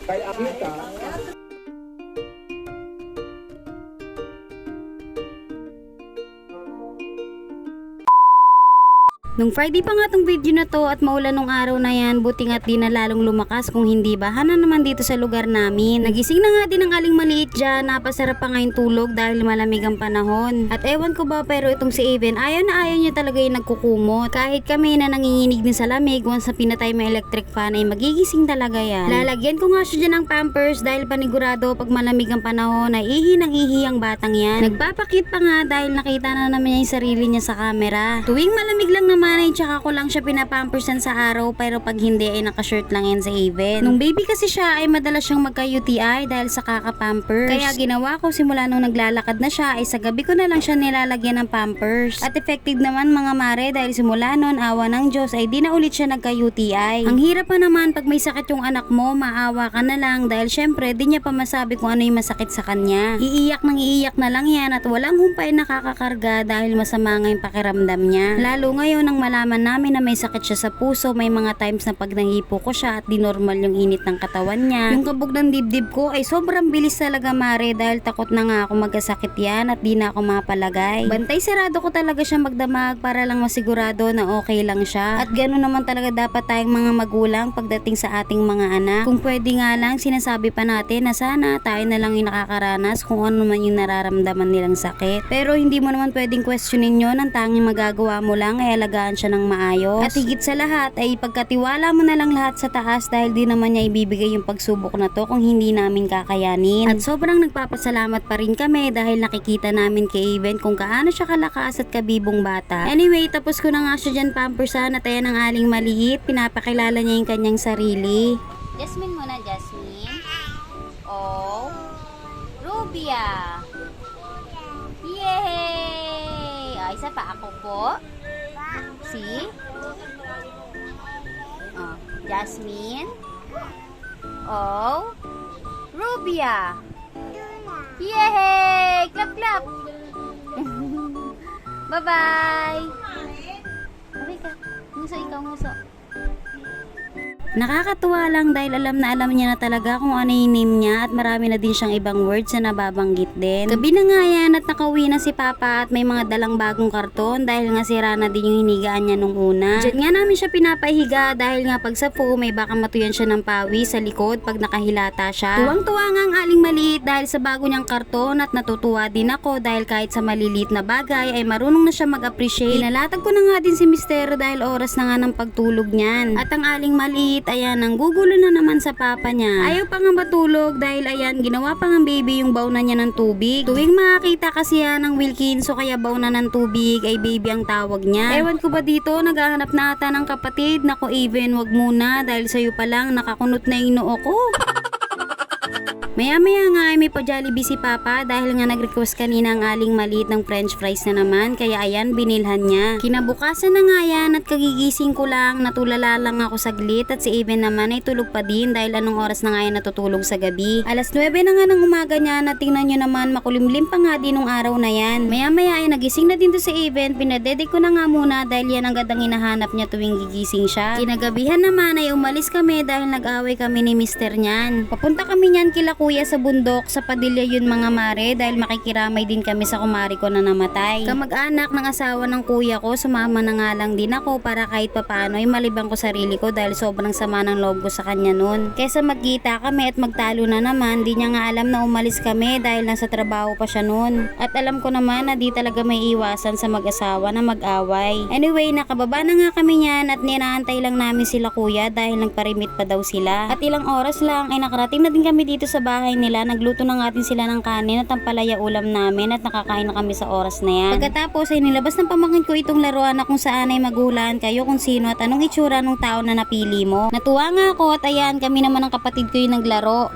Kaya kita, Nung Friday pa nga tong video na to at maulan nung araw na yan, buti nga't di na lalong lumakas, kung hindi baha na naman dito sa lugar namin. Nagising na nga din ang aling maliit dyan, napasarap pa nga yung tulog dahil malamig ang panahon. At ewan ko ba, pero itong si Aven, ayaw na ayaw niya talaga yung nagkukumot. Kahit kami na nanginginig din sa lamig, once na pinatay may electric fan ay magigising talaga yan. Lalagyan ko nga siya dyan ng pampers dahil panigurado pag malamig ang panahon ay ihi ng ihi ang batang yan. Nagpapakit pa nga dahil nakita na naman niya yung sarili niya sa camera. Tuwing malamig lang naman ay tsaka ko lang siya pinapampersan sa araw, pero pag hindi ay nakashirt lang yan sa Aven. Nung baby kasi siya ay madalas siyang magka-UTI dahil sa kaka-pampers. Kaya ginawa ko simula nung naglalakad na siya ay sa gabi ko na lang siya nilalagyan ng pampers. At effective naman mga mare dahil simula nun awa ng Diyos ay di na ulit siya nagka-UTI. Ang hirap pa naman pag may sakit yung anak mo, maawa ka na lang dahil syempre di niya pa masabi kung ano yung masakit sa kanya. Iiyak nang iiyak na lang yan at walang humpay nakakakarga dahil masama nga yung pakiramdam niya. Lalo ngayon nang malaman namin na may sakit siya sa puso, may mga times na pag nahipo ko siya at di normal yung init ng katawan niya. Yung kabog ng dibdib ko ay sobrang bilis talaga mare dahil takot na nga ako magkasakit yan at di na ako mapalagay. Bantay sarado ko talaga siya magdamag para lang masigurado na okay lang siya. At gano'n naman talaga dapat tayong mga magulang pagdating sa ating mga anak. Kung pwede nga lang sinasabi pa natin na sana tayo na lang yung nakakaranas kung ano man yung nararamdaman nilang sakit. Pero hindi mo naman pwedeng questionin yun, ang tanging magagawa mo lang ay alagaan siya ng maayos. At higit sa lahat ay pagkatiwala mo na lang lahat sa taas dahil di naman niya ibibigay yung pagsubok na to kung hindi namin kakayanin. At sobrang nagpapasalamat pa rin kami dahil nakikita namin kay Aven kung kaano siya kalakas at kabibong bata. Anyway, tapos ko na nga siya dyan pampersan at ayan ang aling maliit. Pinapakilala niya yung kanyang sarili. Jasmine muna, Jasmine. Oh, Rubia. Yay! Oh, isa pa ako po. Si? Oh, Jasmine. Oh, Rubia. Yay! Clap, clap. Bye-bye. Bye ka. Nguso ikaw, nguso. Nakakatuwa lang dahil alam niya na talaga kung ano yung name niya at marami na din siyang ibang words na nababanggit din. Gabi na nga yan at nakauwi na si Papa at may mga dalang bagong karton dahil nga sira na din yung hinigaan niya nung una. Diyan nga namin siya pinapahiga dahil nga pag sa po may baka matuyan siya ng pawi sa likod pag nakahilata siya. Tuwang-tuwa nga ang aling maliit dahil sa bago niyang karton at natutuwa din ako dahil kahit sa maliliit na bagay ay marunong na siya mag-appreciate. Pinalatag ko na nga din si Mister dahil oras na nga ng pagtulog niyan. At ang aling maliit ayan, nanggugulo na naman sa papa niya. Ayaw pa nga matulog dahil ayan, ginawa pa nga baby yung baw na niya ng tubig. Tuwing makakita kasi yan ng Wilkins o kaya baw na ng tubig ay baby ang tawag niya. Ewan ko ba dito, naghahanap na ata ng kapatid. Naku Aven, wag muna dahil sa'yo pa lang nakakunot na yung noo ko. Maya-maya nga ay may pa-Jollibee si Papa dahil nga nag-request kanina ang aling maliit ng french fries na naman, kaya ayan binilhan niya. Kinabukasan na nga yan at kagigising ko lang, natulala lang ako saglit at si Aven naman ay tulog pa din dahil anong oras na nga yan natutulog sa gabi. Alas 9 na nga ng umaga niya na tingnan nyo naman makulimlim pa nga din ng araw na yan. Maya-maya ay nagising na din to si Aven, pinadede ko na nga muna dahil yan ang gandang hinahanap niya tuwing gigising siya. Kinagabihan naman ay umalis kami dahil nag-away kami ni Mister niyan. Papunta kami niyan kila kuya sa bundok, sa Padilla yun mga mare dahil makikiramay din kami sa kumari ko na namatay. Kamag-anak ng asawa ng kuya ko, sumama na nga lang din ako para kahit papaano ay malibang ko sarili ko dahil sobrang sama ng loob ko sa kanya nun. Kesa magkita kami at magtalo na naman, di niya nga alam na umalis kami dahil nasa trabaho pa siya nun. At alam ko naman na di talaga may iwasan sa mag-asawa na mag-away. Anyway, nakababa na nga kami niyan at ninaantay lang namin sila kuya dahil nagparimit pa daw sila. At ilang oras lang ay nakarating na din kami dito sa bahay nila. Nagluto na nga din sila ng kanin at ang palaya ulam namin at nakakain na kami sa oras na yan. Pagkatapos ay nilabas ng pamangkin ko itong laruan na kung saan ay magulan kayo kung sino at anong itsura ng tao na napili mo. Natuwa nga ako at ayan kami naman ng kapatid ko yung naglaro.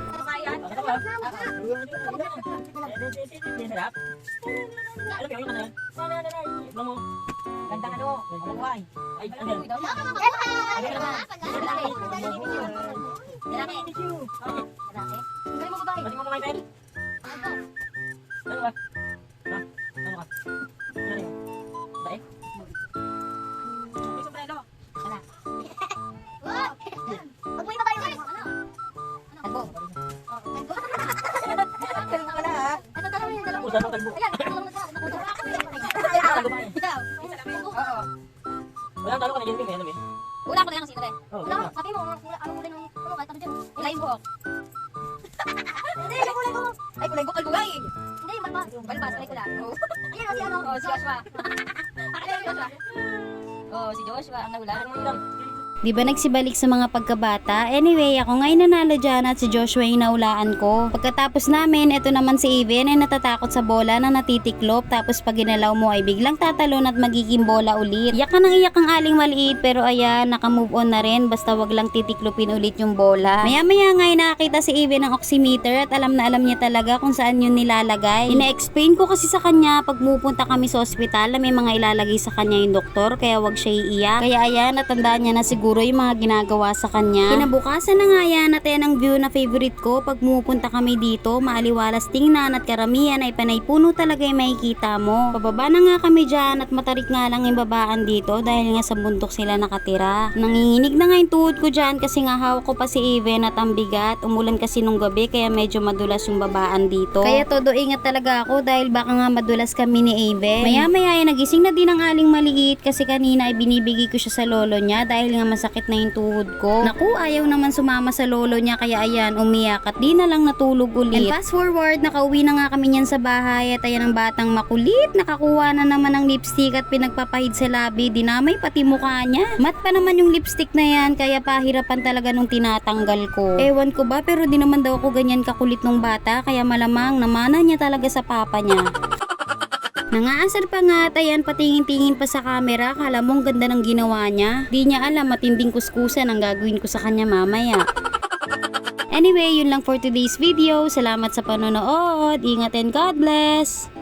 Walang talo ka na dyan, Bing. Ayan, Bing. Wala ko na yan kasi rin. Oh, Wala, wala. sabi mo, ano kulay ng, ano, kahit ano dyan. Kulay buhok. Hindi, yung kulay buhok. Ay, kulay buhok, kalbugay. Hindi, yung balbas. Balbas, kulay kula. Ayan, si ano? Oh, si Joshua. Akala yung Joshua. Oh, si Joshua, ang nahulaan. Di ba nagsibalik sa mga pagkabata? Anyway, ako ngayon nanalo dyan at si Joshua yung naulaan ko. Pagkatapos namin, eto naman si Even ay natatakot sa bola na natitiklop tapos pag ginalaw mo ay biglang tatalon at magiging bola ulit. Iyak ka nang iyak ang aling maliit pero ayan, nakamove on na rin basta wag lang titiklopin ulit yung bola. Maya-maya nga ay nakakita si Even ng oximeter at alam na alam niya talaga kung saan yun nilalagay. Ina-explain ko kasi sa kanya pag pupunta kami sa ospital na may mga ilalagay sa kanya yung doktor kaya wag siya iiyak. Kaya ayan, natandaan niya na siguro yung mga ginagawa sa kanya. Kinabukasan na nga yan at yan ang view na favorite ko pag pumupunta kami dito, maaliwalas tingnan at karamihan ay panay puno talaga yung makikita mo. Pababa na nga kami dyan at matarik nga lang yung babaan dito dahil nga sa bundok sila nakatira. Nanginginig na nga yung tuhod ko dyan kasi nga hawak ko pa si Even at ang bigat. Umulan kasi nung gabi kaya medyo madulas yung babaan dito. Kaya todo ingat talaga ako dahil baka nga madulas kami ni Even. Maya-maya ay nagising na din ang aling maliit kasi kanina ay binibigay ko siya sa lolo niya dahil nga masakit na yung tuhod ko. Naku, ayaw naman sumama sa lolo niya kaya ayan, umiyak at di na lang natulog ulit. And fast forward, nakauwi na nga kami niyan sa bahay at ayan ang batang makulit, nakakuha na naman ng lipstick at pinagpapahid sa labi, dinamay pati mukha niya. Mat pa naman yung lipstick na yan kaya pahirapan talaga nung tinatanggal ko. Ewan ko ba pero di naman daw ako ganyan kakulit nung bata kaya malamang namana niya talaga sa papa niya. Nangaasar pa nga at ayan patingin-tingin pa sa camera, kala mong ganda ng ginawa niya. Di niya alam matinding kuskusan ang gagawin ko sa kanya mamaya. Anyway, yun lang for today's video. Salamat sa panonood. Ingat and God bless!